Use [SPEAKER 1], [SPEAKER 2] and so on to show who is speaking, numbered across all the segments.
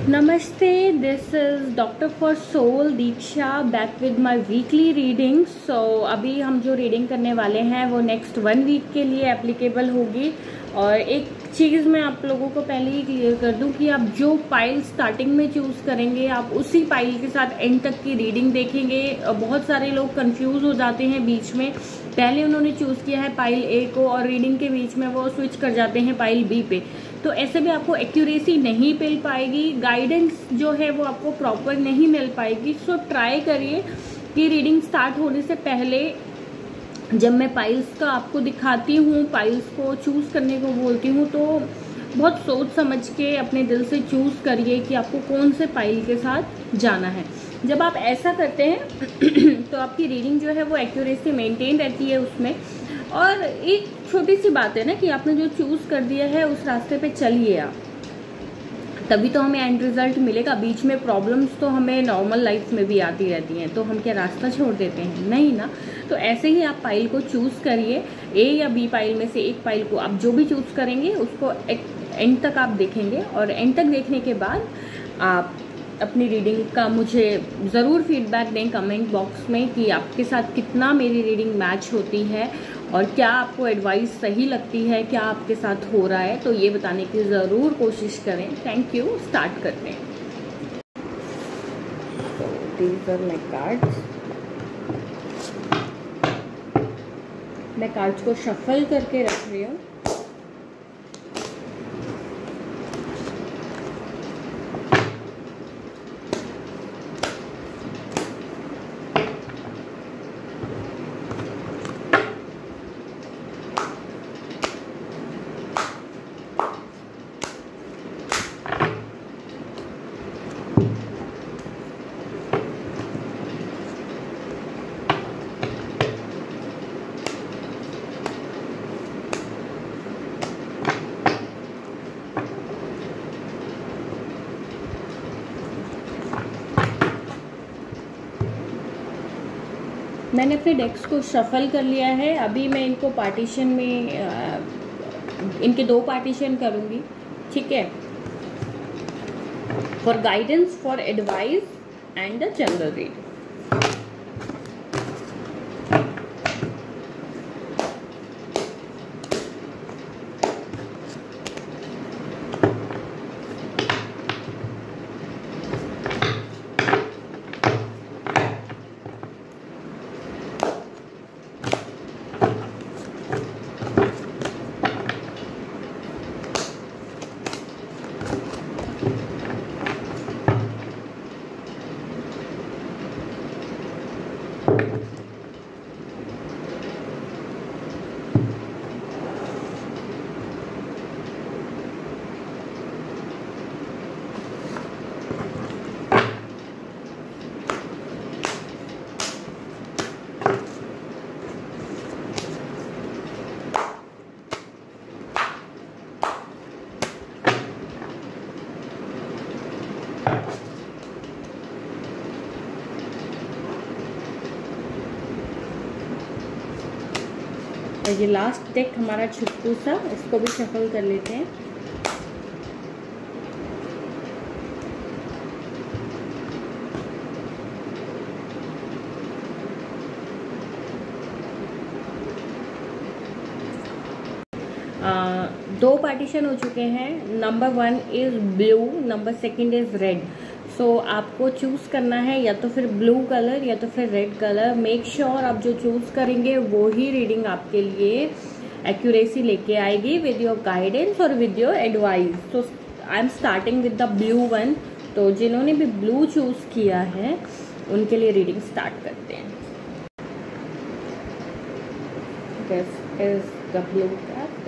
[SPEAKER 1] नमस्ते, this is doctor for soul Diksha back with my weekly reading. So अभी हम जो रीडिंग करने वाले हैं वो नेक्स्ट 1 वीक के लिए एप्लीकेबल होगी। और एक चीज़ मैं आप लोगों को पहले ही क्लियर कर दूं कि आप जो पाइल स्टार्टिंग में चूज़ करेंगे आप उसी पाइल के साथ एंड तक की रीडिंग देखेंगे। बहुत सारे लोग कंफ्यूज हो जाते हैं बीच में, पहले उन्होंने चूज़ किया है पाइल ए को और रीडिंग के बीच में वो स्विच कर जाते हैं पाइल बी पे, तो ऐसे में आपको एक्यूरेसी नहीं मिल पाएगी, गाइडेंस जो है वो आपको प्रॉपर नहीं मिल पाएगी। सो ट्राई करिए कि रीडिंग स्टार्ट होने से पहले जब मैं पाइल्स का आपको दिखाती हूँ, पाइल्स को चूज़ करने को बोलती हूँ, तो बहुत सोच समझ के अपने दिल से चूज़ करिए कि आपको कौन से पाइल के साथ जाना है। जब आप ऐसा करते हैं तो आपकी रीडिंग जो है वो एक्यूरेसी मेंटेन रहती है उसमें। और एक छोटी सी बात है ना कि आपने जो चूज़ कर दिया है उस रास्ते पे चलिए आप, तभी तो हमें एंड रिजल्ट मिलेगा। बीच में प्रॉब्लम्स तो हमें नॉर्मल लाइफ में भी आती रहती हैं, तो हम क्या रास्ता छोड़ देते हैं? नहीं ना। तो ऐसे ही आप पाइल को चूज़ करिए, ए या बी पाइल में से एक पाइल को आप जो भी चूज़ करेंगे उसको एंड तक आप देखेंगे। और एंड तक देखने के बाद आप अपनी रीडिंग का मुझे ज़रूर फीडबैक दें कमेंट बॉक्स में कि आपके साथ कितना मेरी रीडिंग मैच होती है और क्या आपको एडवाइस सही लगती है, क्या आपके साथ हो रहा है, तो ये बताने की ज़रूर कोशिश करें। Thank you. स्टार्ट करते हैं। So these are my cards. मैं कार्ड्स को शफल करके रख रही हूँ। मैंने अपने डेक्स को शफल कर लिया है। अभी मैं इनको पार्टीशन में इनके 2 पार्टीशन करूँगी, ठीक है, for guidance, for advice and the general read. और ये लास्ट डेक हमारा छुट्टू सा, इसको भी शफल कर लेते हैं। दो पार्टीशन हो चुके हैं। Number 1 is blue, number 2 is red. So आपको चूज़ करना है या तो फिर ब्लू कलर या तो फिर रेड कलर। मेक श्योर आप जो चूज़ करेंगे वो ही रीडिंग आपके लिए एक्यूरेसी लेके आएगी विद योर गाइडेंस और with your advice. So I am starting with the blue one. तो जिन्होंने भी ब्लू चूज़ किया है उनके लिए रीडिंग स्टार्ट करते हैं। This is the blue card.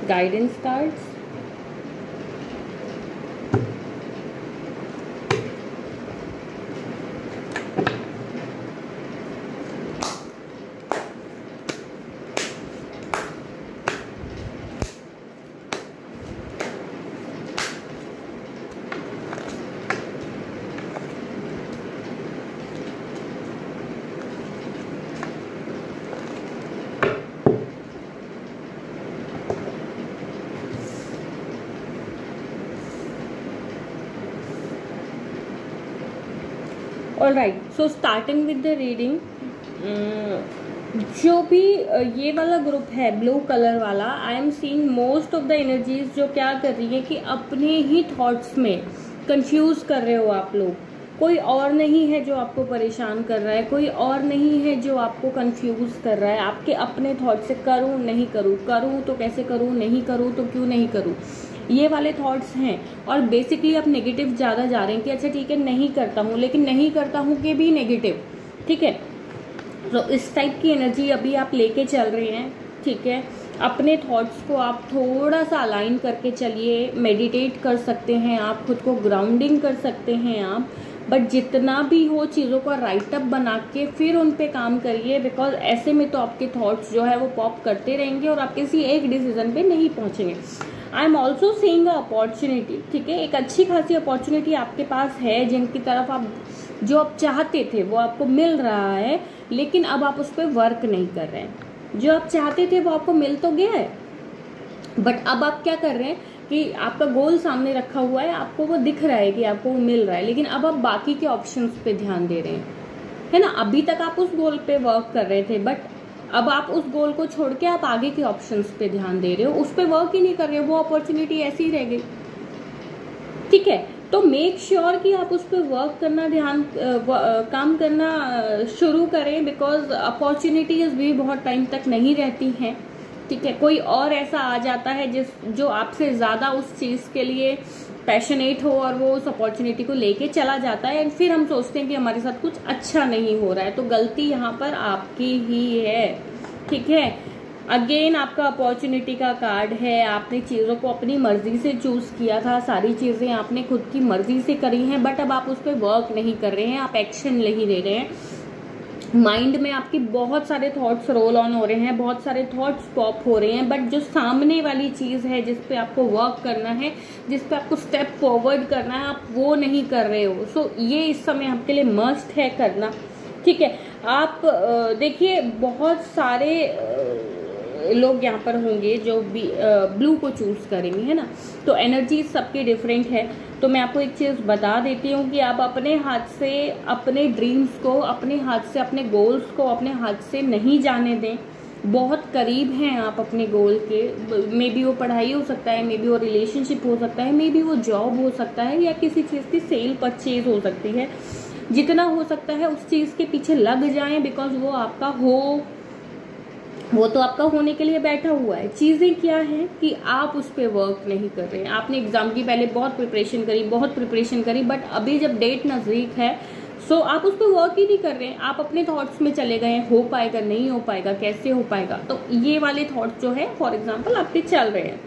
[SPEAKER 1] Guidance cards, all right, so starting with the reading, जो भी ये वाला ग्रुप है ब्लू कलर वाला, I am seeing most of the energies जो क्या कर रही है कि अपने ही थॉट्स में कंफ्यूज कर रहे हो आप लोग। कोई और नहीं है जो आपको परेशान कर रहा है, कोई और नहीं है जो आपको कंफ्यूज कर रहा है, आपके अपने थॉट से करूँ नहीं करूँ, करूँ तो कैसे करूँ, नहीं करूँ तो क्यों नहीं करूँ, ये वाले थॉट्स हैं। और बेसिकली आप नेगेटिव ज़्यादा जा रहे हैं कि अच्छा ठीक है नहीं करता हूँ, लेकिन नहीं करता हूँ के भी नेगेटिव, ठीक है। तो इस टाइप की एनर्जी अभी आप लेके चल रहे हैं, ठीक है। अपने थॉट्स को आप थोड़ा सा अलाइन करके चलिए, मेडिटेट कर सकते हैं आप, खुद को ग्राउंडिंग कर सकते हैं आप, बट जितना भी हो चीज़ों का राइटअप बना के फिर उन पे काम करिए, बिकॉज ऐसे में तो आपके थॉट्स जो है वो पॉप करते रहेंगे और आप किसी एक डिसीजन पे नहीं पहुंचेंगे। I am also seeing a opportunity, ठीक है, एक अच्छी खासी अपॉर्चुनिटी आपके पास है जिनकी तरफ आप जो आप चाहते थे वो आपको मिल रहा है, लेकिन अब आप उस पर वर्क नहीं कर रहे हैं। जो आप चाहते थे वो आपको मिल तो गया है, बट अब आप क्या कर रहे हैं कि आपका गोल सामने रखा हुआ है, आपको वो दिख रहा है कि आपको वो मिल रहा है, लेकिन अब आप बाकी के ऑप्शंस पे ध्यान दे रहे हैं, है ना। अभी तक आप उस गोल पे वर्क कर रहे थे, बट अब आप उस गोल को छोड़ के आप आगे के ऑप्शंस पे ध्यान दे रहे हो, उस पे वर्क ही नहीं कर रहे हो, वो अपॉर्चुनिटी ऐसी ही रह गई, ठीक है। तो मेक श्योर कि आप उस पर वर्क करना, काम करना शुरू करें, बिकॉज अपॉर्चुनिटीज भी बहुत टाइम तक नहीं रहती हैं, ठीक है। कोई और ऐसा आ जाता है जो आपसे ज़्यादा उस चीज़ के लिए पैशनेट हो और वो उस अपॉर्चुनिटी को लेके चला जाता है, एंड फिर हम सोचते हैं कि हमारे साथ कुछ अच्छा नहीं हो रहा है, तो गलती यहाँ पर आपकी ही है, ठीक है। अगेन आपका अपॉर्चुनिटी का कार्ड है, आपने चीज़ों को अपनी मर्जी से चूज किया था, सारी चीज़ें आपने खुद की मर्जी से करी हैं, बट अब आप उस पर वर्क नहीं कर रहे हैं, आप एक्शन नहीं ले रहे हैं। माइंड में आपकी बहुत सारे थॉट्स रोल ऑन हो रहे हैं, बहुत सारे थॉट्स पॉप हो रहे हैं, बट जो सामने वाली चीज़ है जिस पे आपको वर्क करना है, जिस पे आपको स्टेप फॉरवर्ड करना है, आप वो नहीं कर रहे हो। सो ये इस समय आपके लिए मस्ट है करना, ठीक है। आप देखिए बहुत सारे लोग यहाँ पर होंगे जो ब्लू को चूज करेंगे, है ना। तो एनर्जी सबकी डिफरेंट है। तो मैं आपको एक चीज़ बता देती हूँ कि आप अपने हाथ से अपने ड्रीम्स को, अपने हाथ से अपने गोल्स को अपने हाथ से नहीं जाने दें। बहुत करीब हैं आप अपने गोल के, मे बी वो पढ़ाई हो सकता है, मे बी वो रिलेशनशिप हो सकता है, मे बी वो जॉब हो सकता है, या किसी चीज़ की सेल परचेज हो सकती है। जितना हो सकता है उस चीज़ के पीछे लग जाएं, बिकॉज वो आपका वो तो आपका होने के लिए बैठा हुआ है। चीज़ें क्या हैं कि आप उस पर वर्क नहीं कर रहे हैं। आपने एग्जाम की पहले बहुत प्रिपरेशन करी, बट अभी जब डेट नज़दीक है सो आप उस पर वर्क ही नहीं कर रहे हैं। आप अपने थॉट्स में चले गए, हो पाएगा, नहीं हो पाएगा, कैसे हो पाएगा। तो ये वाले थॉट्स जो है फॉर एग्जाम्पल आपके चल रहे हैं।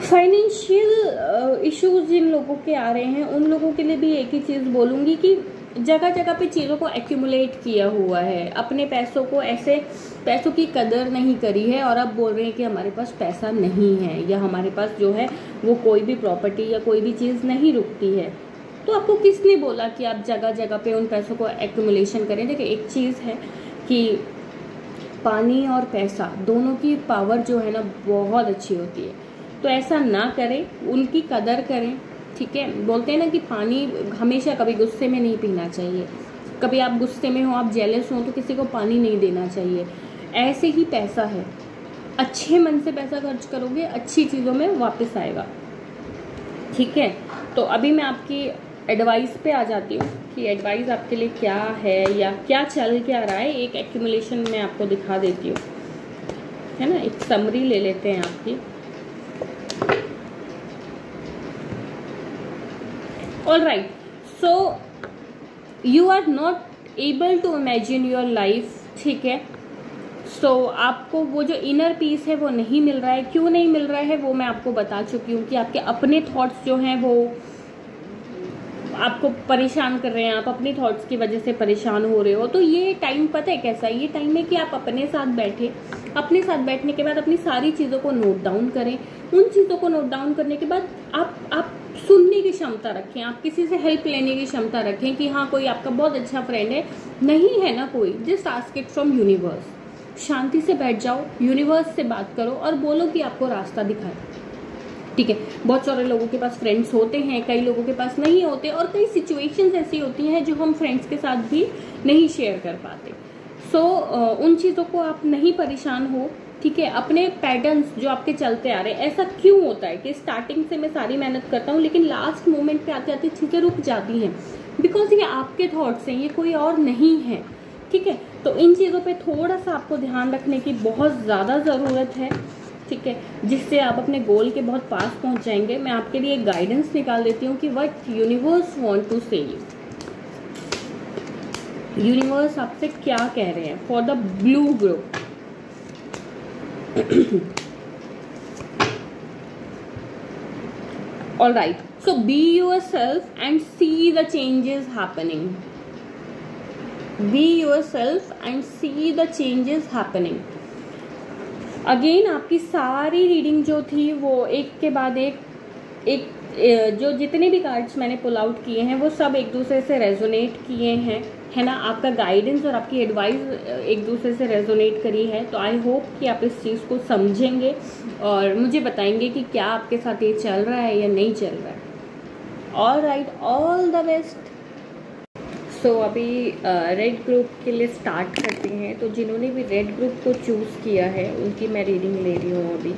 [SPEAKER 1] फाइनेंशियल इश्यूज जिन लोगों के आ रहे हैं उन लोगों के लिए भी एक ही चीज़ बोलूँगी कि जगह जगह पे चीज़ों को एक्यूमुलेट किया हुआ है, अपने पैसों को, ऐसे पैसों की कदर नहीं करी है, और अब बोल रहे हैं कि हमारे पास पैसा नहीं है, या हमारे पास जो है वो कोई भी प्रॉपर्टी या कोई भी चीज़ नहीं रुकती है। तो आपको किसने बोला कि आप जगह जगह पे उन पैसों को एक्यूमुलेशन करें। देखिए एक चीज़ है कि पानी और पैसा दोनों की पावर जो है ना बहुत अच्छी होती है, तो ऐसा ना करें, उनकी कदर करें, ठीक है। बोलते हैं ना कि पानी हमेशा कभी गुस्से में नहीं पीना चाहिए। कभी आप गुस्से में हो, आप जेलस हो, तो किसी को पानी नहीं देना चाहिए। ऐसे ही पैसा है, अच्छे मन से पैसा खर्च करोगे, अच्छी चीज़ों में वापस आएगा, ठीक है। तो अभी मैं आपकी एडवाइस पे आ जाती हूँ कि एडवाइस आपके लिए क्या है या क्या चल क्या रहा है। एक एक्यूमुलेशन में आपको दिखा देती हूँ, है ना। एक समरी ले लेते हैं आपकी। All right, so you are not able to imagine your life, ठीक है। सो आपको वो जो इनर पीस है वो नहीं मिल रहा है। क्यों नहीं मिल रहा है वो मैं आपको बता चुकी हूँ कि आपके अपने थॉट्स जो हैं वो आपको परेशान कर रहे हैं, आप अपनी थॉट्स की वजह से परेशान हो रहे हो। तो ये टाइम पता है कैसा है, ये टाइम है कि आप अपने साथ बैठे, अपने साथ बैठने के बाद अपनी सारी चीज़ों को नोट डाउन करें। उन चीज़ों को नोट डाउन करने के बाद आप सुनने की क्षमता रखें, आप किसी से हेल्प लेने की क्षमता रखें कि हाँ कोई आपका बहुत अच्छा फ्रेंड है, नहीं है ना कोई, just ask it from universe. शांति से बैठ जाओ, यूनिवर्स से बात करो और बोलो कि आपको रास्ता दिखाए, ठीक है। बहुत सारे लोगों के पास फ्रेंड्स होते हैं, कई लोगों के पास नहीं होते, और कई सिचुएशंस ऐसी होती हैं जो हम फ्रेंड्स के साथ भी नहीं शेयर कर पाते। सो उन चीज़ों को आप नहीं परेशान हो, ठीक है। अपने पैटर्न्स जो आपके चलते आ रहे हैं, ऐसा क्यों होता है कि स्टार्टिंग से मैं सारी मेहनत करता हूँ लेकिन लास्ट मोमेंट पे आते आते चीज़ें रुक जाती हैं, बिकॉज ये आपके थॉट्स हैं, ये कोई और नहीं है, ठीक है। तो इन चीज़ों पे थोड़ा सा आपको ध्यान रखने की बहुत ज़्यादा ज़रूरत है, ठीक है, जिससे आप अपने गोल के बहुत पास पहुंच जाएंगे। मैं आपके लिए एक गाइडेंस निकाल देती हूँ कि व्हाट यूनिवर्स वांट टू से यू। यूनिवर्स आपसे क्या कह रहे हैं for the blue group. All right, so be yourself and see the changes happening. Be yourself and see the changes happening. Again आपकी सारी रीडिंग जो थी वो एक के बाद एक जो जितने भी कार्ड्स मैंने पुल आउट किए हैं वो सब एक दूसरे से रेजोनेट किए हैं, है ना। आपका गाइडेंस और आपकी एडवाइस एक दूसरे से रेजोनेट करी है। तो आई होप कि आप इस चीज़ को समझेंगे और मुझे बताएंगे कि क्या आपके साथ ये चल रहा है या नहीं चल रहा है। All right, all the best. So अभी रेड ग्रुप के लिए स्टार्ट करते हैं। तो जिन्होंने भी रेड ग्रुप को चूज़ किया है उनकी मैं रीडिंग ले रही हूँ अभी।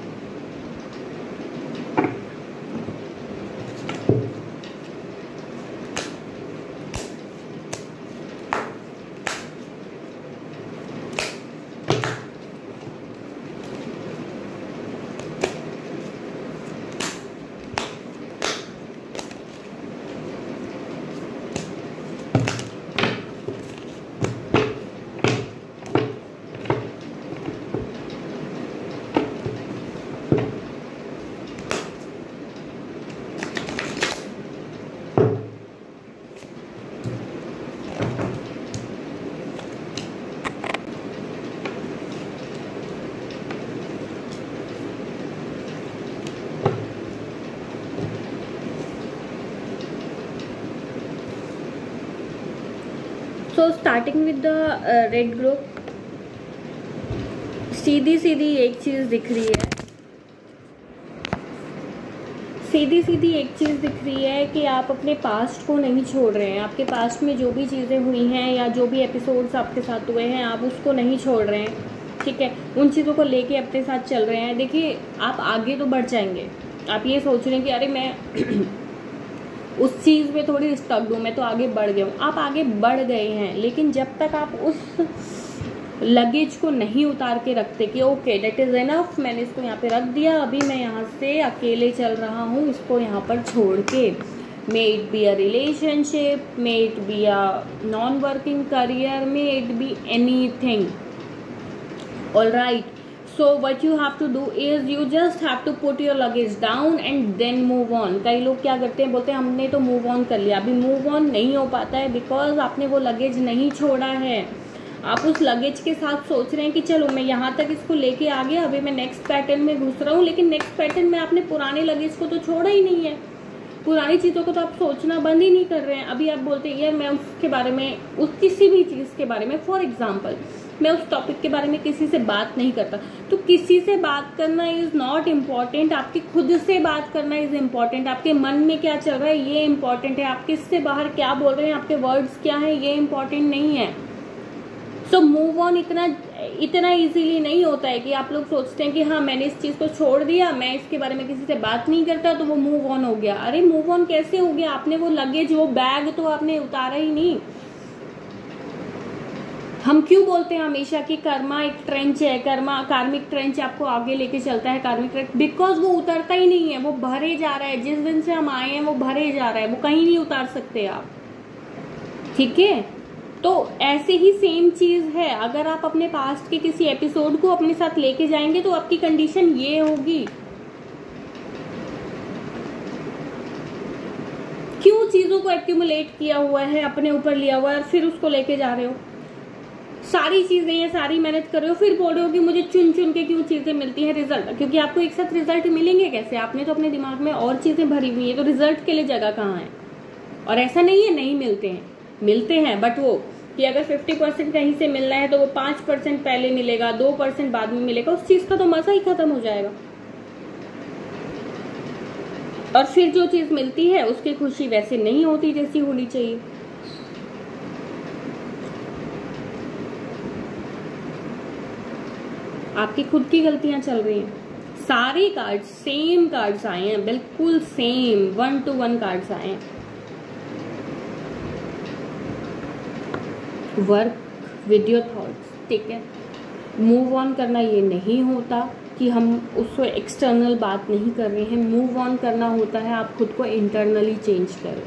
[SPEAKER 1] So starting with the red group, सीधी सीधी एक चीज़ दिख रही है। सीधी सीधी एक चीज़ दिख रही है कि आप अपने पास्ट को नहीं छोड़ रहे हैं। आपके पास्ट में जो भी चीज़ें हुई हैं या जो भी एपिसोड्स आपके साथ हुए हैं आप उसको नहीं छोड़ रहे हैं, ठीक है। उन चीज़ों को लेके अपने साथ चल रहे हैं। देखिए, आप आगे तो बढ़ जाएंगे। आप ये सोच रहे हैं कि अरे मैं उस चीज़ में थोड़ी स्टक हूँ, मैं तो आगे बढ़ गया हूँ। आप आगे बढ़ गए हैं, लेकिन जब तक आप उस लगेज को नहीं उतार के रखते कि ओके दैट इज़ इनफ, मैंने इसको यहाँ पे रख दिया, अभी मैं यहाँ से अकेले चल रहा हूँ इसको यहाँ पर छोड़ के, may it be a relationship, may it be a non working career, may it be anything. All right, so what you have to do is you just have to put your luggage down and then move on। कई लोग क्या करते हैं, बोलते हैं हमने तो move on कर लिया। अभी मूव ऑन नहीं हो पाता है बिकॉज आपने वो लगेज नहीं छोड़ा है। आप उस लगेज के साथ सोच रहे हैं कि चलो मैं यहाँ तक इसको लेके आ गया, अभी मैं नेक्स्ट पैटर्न में घुस रहा हूँ, लेकिन नेक्स्ट पैटर्न में आपने पुराने लगेज को तो छोड़ा ही नहीं है। पुरानी चीज़ों को तो आप सोचना बंद ही नहीं कर रहे हैं। अभी आप बोलते हैं यार मैं उसके बारे में, उस किसी भी चीज़ के बारे में, फॉर एग्जाम्पल मैं उस टॉपिक के बारे में किसी से बात नहीं करता। तो किसी से बात करना इज नॉट इम्पॉर्टेंट, आपकी खुद से बात करना इज इम्पॉर्टेंट। आपके मन में क्या चल रहा है ये इम्पॉर्टेंट है। आप किससे बाहर क्या बोल रहे हैं, आपके वर्ड्स क्या है, ये इम्पॉर्टेंट नहीं है। सो मूव ऑन इतना इजीली नहीं होता है कि आप लोग सोचते हैं कि हाँ मैंने इस चीज़ को छोड़ दिया, मैं इसके बारे में किसी से बात नहीं करता तो वो मूव ऑन हो गया। अरे मूव ऑन कैसे हो गया? आपने वो लगेज, वो बैग तो आपने उतारा ही नहीं। हम क्यों बोलते हैं हमेशा कि कर्मा एक ट्रेंच है, कार्मिक ट्रेंच आपको आगे लेके चलता है, कार्मिक ट्रेंच, बिकॉज वो उतरता ही नहीं है, वो भरे जा रहा है। जिस दिन से हम आए हैं वो भरे जा रहा है, वो कहीं नहीं उतार सकते आप, ठीक है। तो ऐसे ही सेम चीज है, अगर आप अपने पास्ट के किसी एपिसोड को अपने साथ लेके जाएंगे तो आपकी कंडीशन ये होगी। क्यों चीजों को एक्यूमुलेट किया हुआ है, अपने ऊपर लिया हुआ है और फिर उसको लेके जा रहे हो। सारी चीजें ये सारी मेहनत कर रहे हो, फिर बोल रहे हो कि मुझे चुन चुन के क्यों चीजें मिलती हैं रिजल्ट, क्योंकि आपको एक साथ रिजल्ट मिलेंगे कैसे? आपने तो अपने दिमाग में और चीजें भरी हुई है, तो रिजल्ट के लिए जगह कहाँ है? और ऐसा नहीं है नहीं मिलते हैं, मिलते हैं, बट वो कि अगर 50% कहीं से मिलना है तो वो 5% पहले मिलेगा, 2% बाद में मिलेगा, उस चीज का तो मजा ही खत्म हो जाएगा। और फिर जो चीज मिलती है उसकी खुशी वैसे नहीं होती जैसी होनी चाहिए। आपकी खुद की गलतियां चल रही हैं। सारे कार्ड्स सेम कार्ड्स आए हैं, बिल्कुल सेम 1-to-1 कार्ड्स आए हैं। वर्क विद योर थॉट्स, ठीक है। मूव ऑन करना ये नहीं होता कि हम उसको एक्सटर्नल बात नहीं कर रहे हैं। मूव ऑन करना होता है आप खुद को इंटरनली चेंज करें,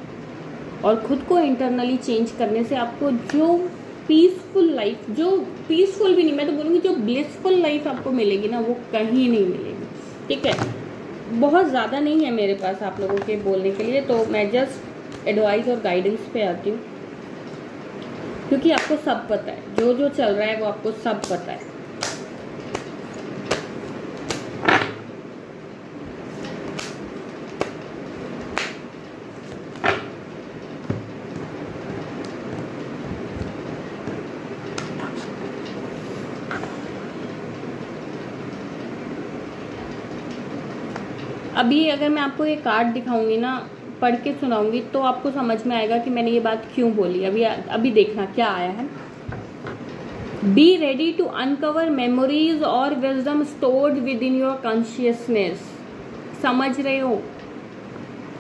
[SPEAKER 1] और खुद को इंटरनली चेंज करने से आपको जो पीसफुल लाइफ, जो पीसफुल भी नहीं, मैं तो बोलूँगी जो ब्लिसफुल लाइफ आपको मिलेगी ना, वो कहीं नहीं मिलेगी, ठीक है। बहुत ज़्यादा नहीं है मेरे पास आप लोगों के बोलने के लिए, तो मैं जस्ट एडवाइस और गाइडेंस पे आती हूँ, क्योंकि आपको सब पता है, जो जो चल रहा है वो आपको सब पता है। अभी अगर मैं आपको ये कार्ड दिखाऊंगी ना, पढ़ के सुनाऊंगी, तो आपको समझ में आएगा कि मैंने ये बात क्यों बोली। अभी देखना क्या आया है। Be ready to uncover memories और wisdom stored within your consciousness. समझ रहे हो?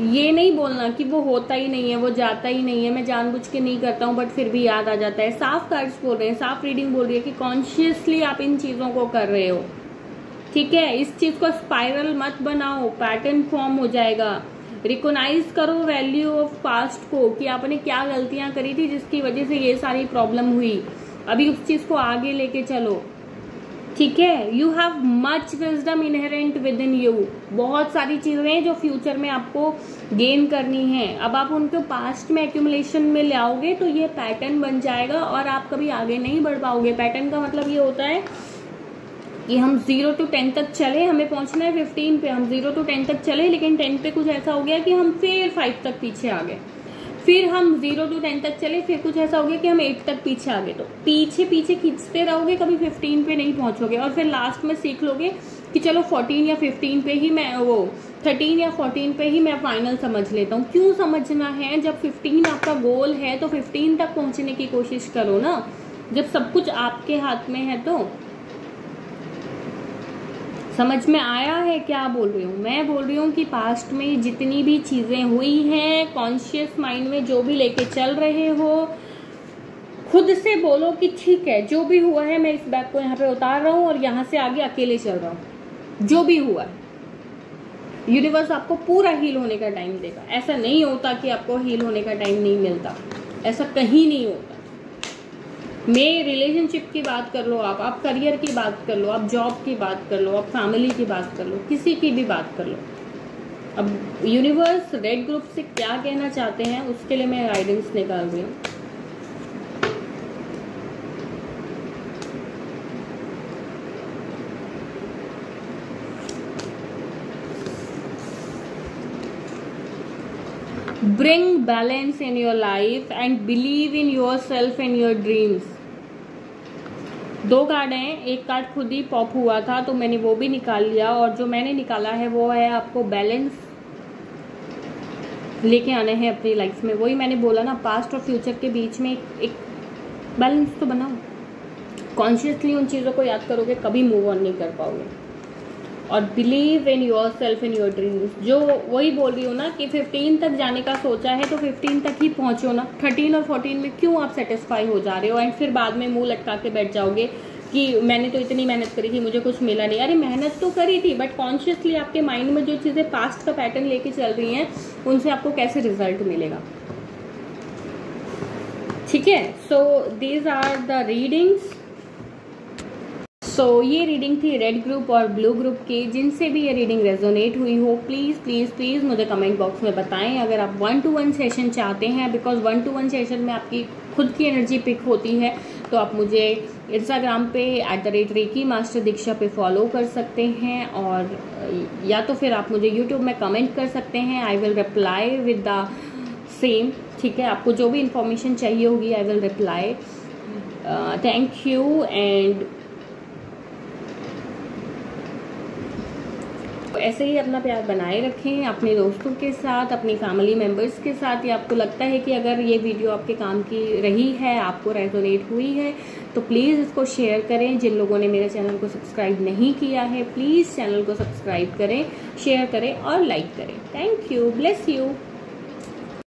[SPEAKER 1] ये नहीं बोलना कि वो होता ही नहीं है, वो जाता ही नहीं है, मैं जानबूझ के नहीं करता हूँ बट फिर भी याद आ जाता है। साफ कार्ड्स बोल रहे हैं, साफ रीडिंग बोल रही है कि कॉन्शियसली आप इन चीजों को कर रहे हो, ठीक है। इस चीज को स्पाइरल मत बनाओ, पैटर्न फॉर्म हो जाएगा। रिकॉग्नाइज करो वैल्यू ऑफ पास्ट को, कि आपने क्या गलतियां करी थी जिसकी वजह से ये सारी प्रॉब्लम हुई। अभी उस चीज को आगे लेके चलो, ठीक है। You have much wisdom inherent with in you. बहुत सारी चीजें हैं जो फ्यूचर में आपको गेन करनी है। अब आप उनको पास्ट में एक्यूमुलेशन में लाओगे तो ये पैटर्न बन जाएगा और आप कभी आगे नहीं बढ़ पाओगे। पैटर्न का मतलब ये होता है कि हम 0 to 10 तक चले, हमें पहुंचना है 15 पे, हम 0 to 10 तक चले, लेकिन 10 पे कुछ ऐसा हो गया कि हम फिर 5 तक पीछे आ गए। फिर हम 0 to 10 तक चले, फिर कुछ ऐसा हो गया कि हम 8 तक पीछे आ गए। तो पीछे पीछे खींचते रहोगे, कभी 15 पे नहीं पहुंचोगे, और फिर लास्ट में सीख लोगे कि चलो 14 या 15 पे ही मैं, वो 13 या 14 पे ही मैं फाइनल समझ लेता हूँ। क्यों समझना है? जब 15 आपका गोल है तो 15 तक पहुंचने की कोशिश करो ना, जब सब कुछ आपके हाथ में है। तो समझ में आया है क्या बोल रही हूँ? मैं बोल रही हूँ कि पास्ट में जितनी भी चीजें हुई हैं, कॉन्शियस माइंड में जो भी लेके चल रहे हो, खुद से बोलो कि ठीक है, जो भी हुआ है मैं इस बैग को यहाँ पे उतार रहा हूँ और यहाँ से आगे अकेले चल रहा हूँ। जो भी हुआ है यूनिवर्स आपको पूरा हील होने का टाइम देगा। ऐसा नहीं होता कि आपको हील होने का टाइम नहीं मिलता, ऐसा कहीं नहीं होता। मैं रिलेशनशिप की बात कर लो, आप करियर की बात कर लो, आप जॉब की बात कर लो, आप फैमिली की बात कर लो, किसी की भी बात कर लो। अब यूनिवर्स रेड ग्रुप से क्या कहना चाहते हैं उसके लिए मैं गाइडेंस निकाल रही हूँ। Bring balance in your life and believe in yourself and your dreams। 2 card हैं, एक कार्ड खुद ही पॉप हुआ था तो मैंने वो भी निकाल लिया, और जो मैंने निकाला है वो है आपको बैलेंस लेके आना है अपनी लाइफ में। वही मैंने बोला ना, पास्ट और फ्यूचर के बीच में एक बैलेंस तो बनाओ। कॉन्शियसली उन चीज़ों को याद करोगे कभी मूव ऑन नहीं कर पाओगे। और believe in your self in your dreams, जो वही बोल रही हूँ ना कि 15 तक जाने का सोचा है तो 15 तक ही पहुँचो ना। 13 और 14 में क्यों आप सेटिस्फाई हो जा रहे हो एंड फिर बाद में मुंह लटका के बैठ जाओगे कि मैंने तो इतनी मेहनत करी थी, मुझे कुछ मिला नहीं। अरे मेहनत तो करी थी, बट कॉन्शियसली आपके माइंड में जो चीज़ें पास्ट का पैटर्न लेके चल रही हैं उनसे आपको कैसे रिजल्ट मिलेगा, ठीक है। So these are the readings. So ये रीडिंग थी रेड ग्रुप और ब्लू ग्रुप की। जिनसे भी ये रीडिंग रेजोनेट हुई हो प्लीज़ प्लीज़ प्लीज़ मुझे कमेंट बॉक्स में बताएं। अगर आप 1-to-1 सेशन चाहते हैं, बिकॉज 1-to-1 सेशन में आपकी खुद की एनर्जी पिक होती है, तो आप मुझे इंस्टाग्राम पे @reiki_master-diksha पे फॉलो कर सकते हैं, और या तो फिर आप मुझे यूट्यूब में कमेंट कर सकते हैं। I will reply with the same, ठीक है। आपको जो भी इंफॉर्मेशन चाहिए होगी I will reply. Thank you and ऐसे ही अपना प्यार बनाए रखें अपने दोस्तों के साथ, अपनी फैमिली मेम्बर्स के साथ। या आपको लगता है कि अगर ये वीडियो आपके काम की रही है, आपको रेजोनेट हुई है, तो प्लीज़ इसको शेयर करें। जिन लोगों ने मेरे चैनल को सब्सक्राइब नहीं किया है, प्लीज़ चैनल को सब्सक्राइब करें, शेयर करें और लाइक करें। Thank you, bless you.